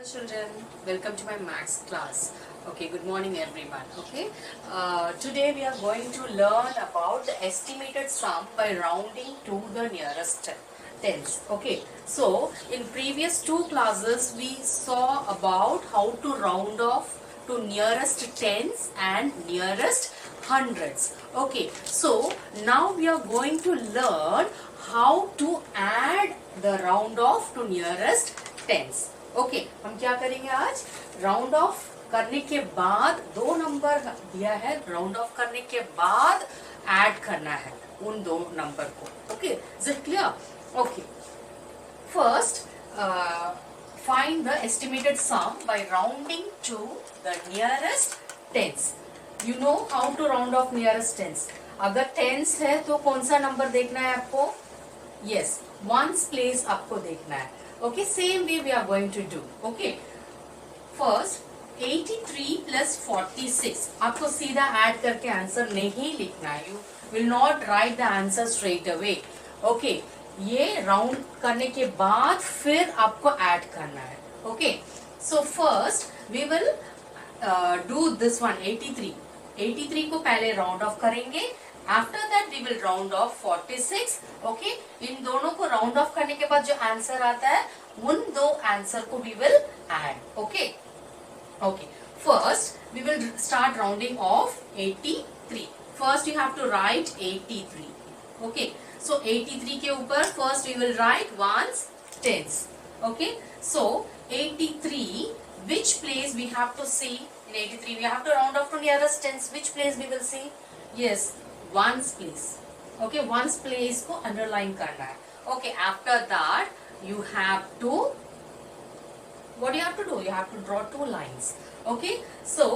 Children, welcome to my maths class. Okay, good morning everyone. Okay, today we are going to learn about the estimated sum by rounding to the nearest tens. Okay, so in previous two classes we saw about how to round off to nearest tens and nearest hundreds. Okay, so now we are going to learn how to add the round off to nearest tens. Okay हम क्या करेंगे आज round of करने के बाद दो number दिया है, राउंड ऑफ करने के बाद ऐड करना है उन दो नंबर को. Okay, is it clear? Okay, first find the estimated sum by rounding to the nearest tens. You know how to round off nearest tens. अगर टेंस है तो कौन सा नंबर देखना है आपको? यस, वंस प्लेस आपको देखना है. Okay, same way we are going to do. Okay, first 83 plus 46 आपको सीधा ऐड करके आंसर नहीं लिखना है. You will not write the answer straight away. Okay, ये राउंड करने के बाद फिर आपको ऐड करना है. Okay, so first we will do this one 83. 83 को पहले राउंड ऑफ करेंगे. After that we will round off 46. Okay, इन दोनों को राउंड ऑफ करने के बाद जो आंसर आता है उन दो आंसर को we will add. Okay, okay. First we will start rounding off 83. First you have to write 83. Okay, so 83 के ऊपर first we will write ones tens. Okay, so 83, which place we have to see in 83? We have to round off to nearest tens. Which place we will see? Yes, ones place. Okay, ones place को underline करना है. Okay, after that you have to, what you have to do? You have to draw two lines. Okay, so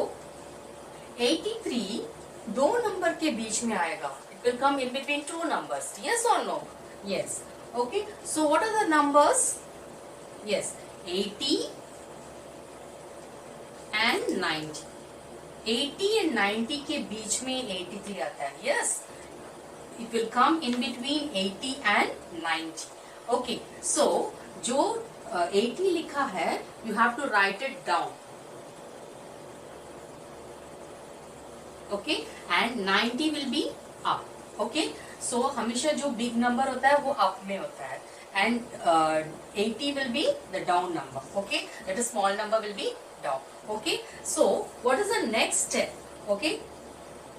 83 दो number के बीच में आएगा. It will come in between two numbers. Yes or no? Yes. Okay, so what are the numbers? Yes, 80 and 90. 80 and 90 के बीच में 83 आता है. Yes, it will come in between 80 and 90. Okay, so जो 80 लिखा है you have to write it down. Okay, and 90 will be up. Okay, so हमेशा जो big number होता है वो up में होता है and 80 will be the down number. Okay, that is small number will be down. Okay, so what is the next step? Okay,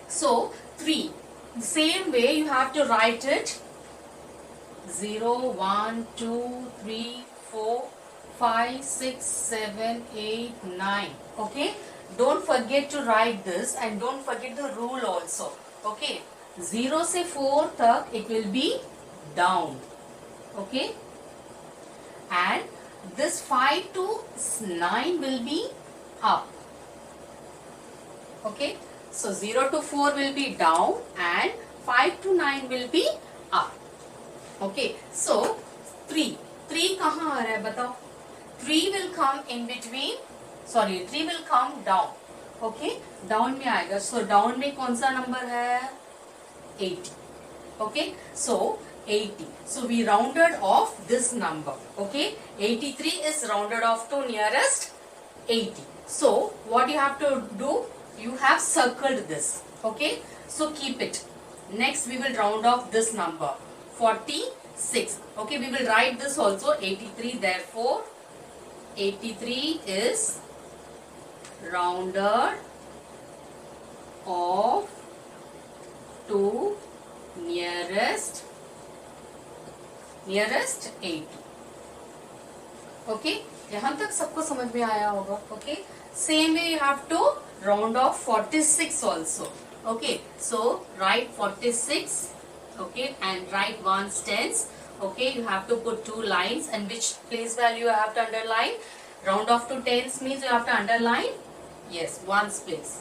so 3, the same way you have to write it 0 1 2 3 4 5 6 7 8 9. Okay, don't forget to write this and don't forget the rule also. Okay, 0 से 4 तक it will be down. Okay, and this 5 to 9 will be up. Okay, so 0 to 4 will be down and 5 to 9 will be up. Okay, so 3 कहाँ आ रहा है बताओ? 3 will come in between, sorry 3 will come down. Okay, down में आएगा. So down में कौन सा number है? 80. Okay, so 80. So we rounded off this number. Okay, 83 is rounded off to nearest 80. So what you have to do? You have circled this. Okay, so keep it. Next we will round off this number 46. Okay, we will write this also 83. Therefore 83 is rounded off to nearest 80. Okay, यहाँ तक सबको समझ में आया होगा. Okay, same way you have to round off 46 also. Okay, so write 46. Okay, and write ones tens. Okay, you have to put two lines, and which place value you have to underline? Round off to tens means you have to underline, yes, ones place.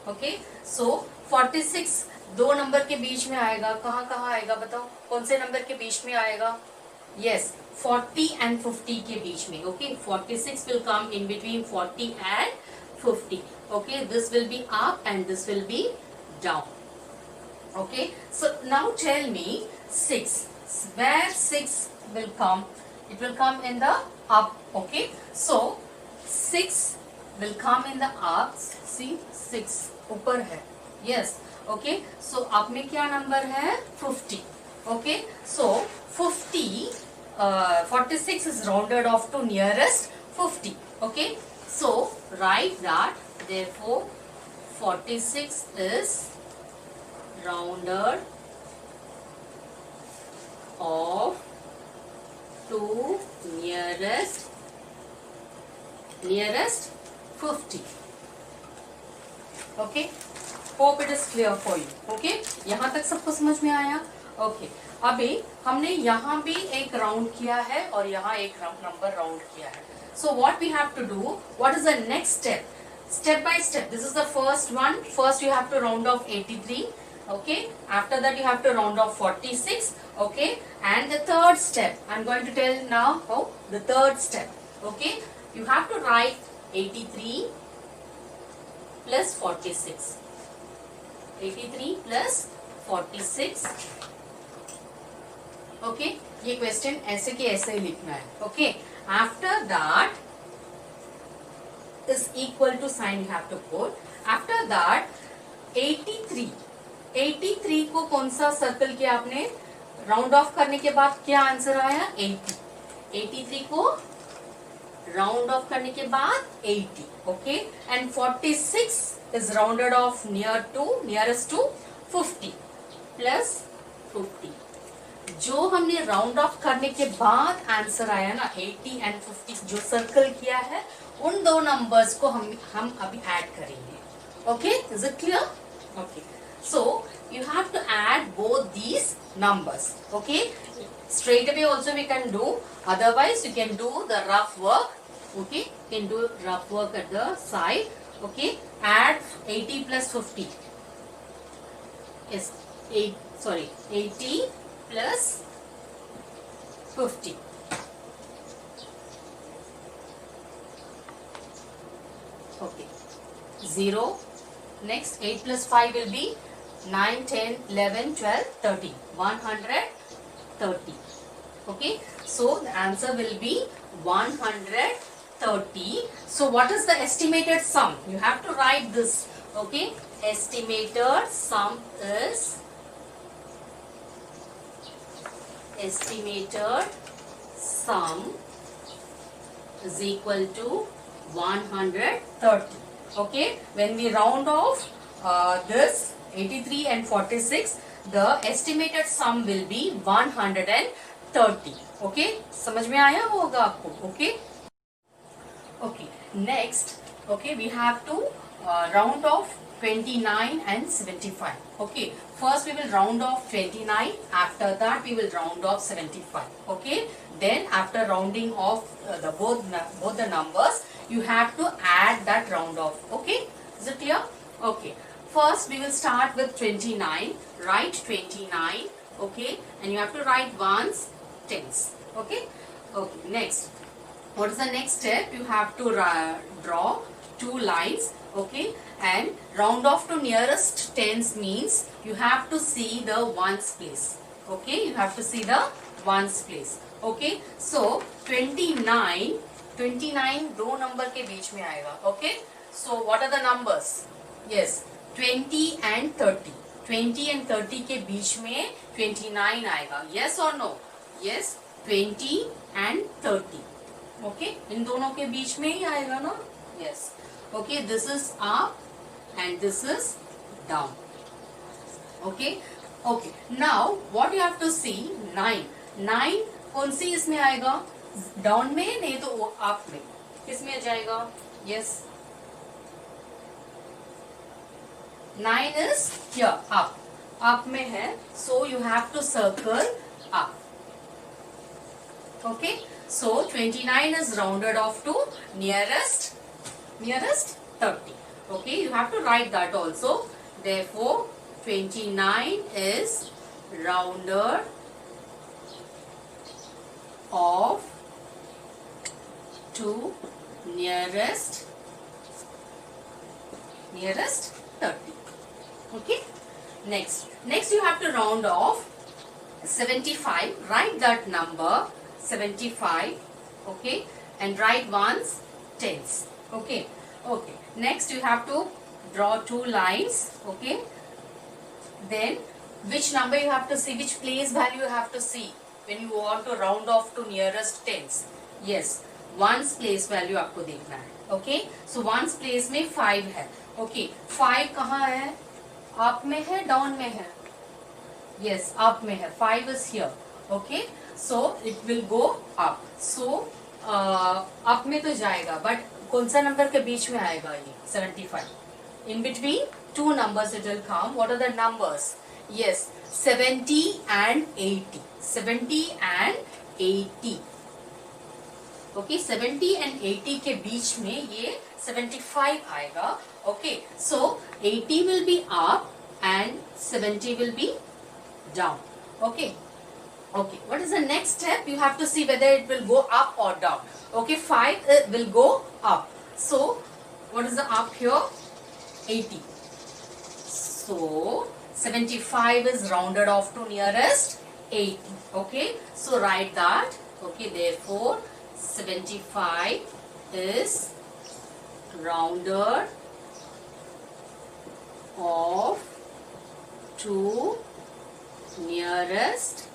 Okay, so 46 दो number के बीच में आएगा. कहाँ कहाँ आएगा बताओ? कौन से नंबर के बीच में आएगा? Yes, 40 and 50 के बीच में. Okay, 46 will come in between 40 and 50. Okay, this will be up and this will be down. Okay, so now tell me 6. Where 6 will come? It will come in the up. Okay, so 6 will come in the up. See, 6 ऊपर है. Yes. Okay, so up में क्या number है? 50. Okay, so 46 is rounded off to nearest 50. Okay, so write that. Therefore, 46 is rounded off to nearest 50. Okay, hope it is clear for you. Okay, यहाँ तक सबको समझ में आया? Okay, अभी हमने यहाँ भी एक राउंड किया है और यहाँ एक नंबर राउंड किया है. So what we have to do? What is the next step? Step by step. This is the first one. First you have to round off 83. Okay, after that you have to round off 46. Okay, and the third step, I'm going to tell now how the third step. Okay, you have to write 83 plus 46. 83 plus 46. Okay, ये question ऐसे के ऐसे ही लिखना है. Okay, after that is equal to sign you have to put. After that 83 को कौन सा circle किया आपने? राउंड ऑफ करने के बाद क्या आंसर आया? 80. 83 को राउंड ऑफ करने के बाद 80. Okay, and 46 is rounded off nearest to 50 plus 50. जो हमने राउंड ऑफ करने के बाद आंसर आया ना 80 एंड 50, जो सर्कल किया है, उन दो नंबर्स को हम अभी ऐड करेंगे. Okay, is it clear? Okay, so you have to add both these numbers. Okay, straight away also we can do, otherwise you can do the rough work. Okay, you can do rough work at the side. Okay, add 80 plus 50 is 80 plus 50. Okay, 0. Next 8 plus 5 will be 9, 10, 11, 12, 13. 130. Okay, so the answer will be 130. So what is the estimated sum? You have to write this. Okay, estimated sum is equal to 130. Okay, when we round off this 83 and 46, the estimated sum will be 130. Okay, समझ में आया होगा आपको? Okay, okay, next, okay, we have to round off 29 and 75. Okay, first we will round off 29, after that we will round off 75. Okay, then after rounding off both the numbers, you have to add that round off. Okay, is it clear? Okay, first we will start with 29. Write 29. Okay, and you have to write ones, tens. Okay, okay, next, what is the next step? You have to draw two lines. Okay, and round off to nearest tens means you have to see the ones place. Okay, you have to see the ones place. Okay, so 29 दो number के बीच में आएगा. Okay, so what are the numbers? Yes, 20 and 30. 20 and 30 के बीच में 29 आएगा. Yes or no? Yes, 20 and 30. Okay, इन दोनों के बीच में ही आएगा ना? Yes. Okay, this is up and this is down. Okay, okay. Now what you have to see? 9 कौन सी इसमें आएगा? डाउन में, नहीं तो अप में. किस में जाएगा? Yes, 9 is here, up में है, so you have to circle up. Okay, so 29 is rounded off to nearest 30. Okay, you have to write that also. Therefore 29 is rounded off to nearest 30. Okay, next you have to round off 75. Write that number 75, okay, and write ones, tens, okay. Okay, next you have to draw two lines, okay. Then which number you have to see, which place value you have to see when you want to round off to nearest tens. Yes, ones place value आपको देखना है, okay. So ones place में 5 है, okay. 5 कहाँ है, up में है, down में है? Yes, up में है. 5 is here, okay. So it will go up. So up में तो जाएगा, but कौन सा नंबर के बीच में आएगा ये 75? In between two numbers it will come. What are the numbers? Yes, 70 and 80. 70 and 80. Okay, 70 and 80 के बीच में ये 75 आएगा. Okay, so 80 will be up and 70 will be down. Okay. Okay, what is the next step? You have to see whether it will go up or down. Okay, 5 will go up. So, what is the up here? 80. So, 75 is rounded off to nearest 80. Okay, so write that. Okay, therefore, 75 is rounded off to nearest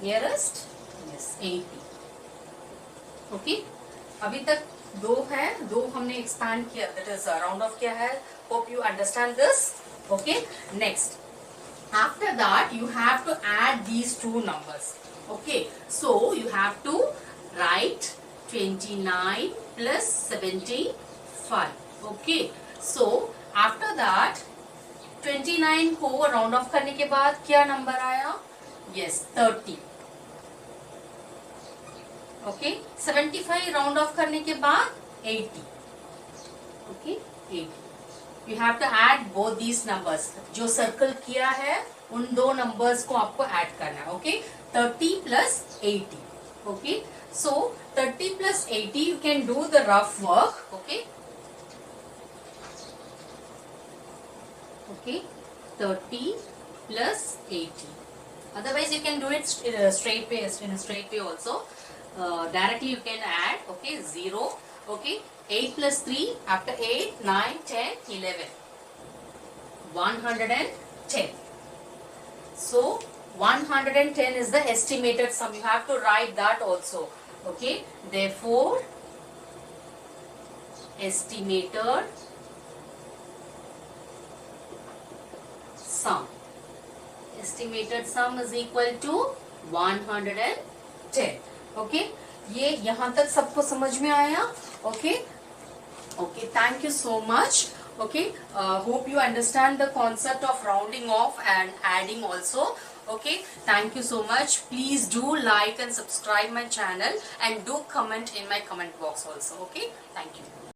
yes 80. Okay, अभी तक दो है, दो हमने expand किया, that is round off किया है. Hope you understand this. Okay, next after that you have to add these two numbers. Okay, so you have to write 29 plus 75. Okay, so after that 29 को round of करने के बाद क्या number आया? Yes 30. Okay, 75 round of करने के बाद 80. Okay, 80. You have to add both these numbers. जो सर्कल किया है उन दो नंबर्स को आपको ऐड करना है. Okay, 30 plus 80. Okay, so 30 plus 80 you can do the rough work. Okay, okay, 30 plus 80. Otherwise, you can do it straight way, in a straight way also. Directly you can add. Okay, 0. Okay, 8 plus 3. After 8, 9, 10, 11. 110. So 110 is the estimated sum. You have to write that also. Okay, therefore, estimated sum. Estimated sum is equal to 110. Okay, ये यहाँ तक सबको समझ में आया? Okay, okay, thank you so much. Okay, hope you understand the concept of rounding off and adding also. Okay, thank you so much. Please do like and subscribe my channel and do comment in my comment box also. Okay, thank you.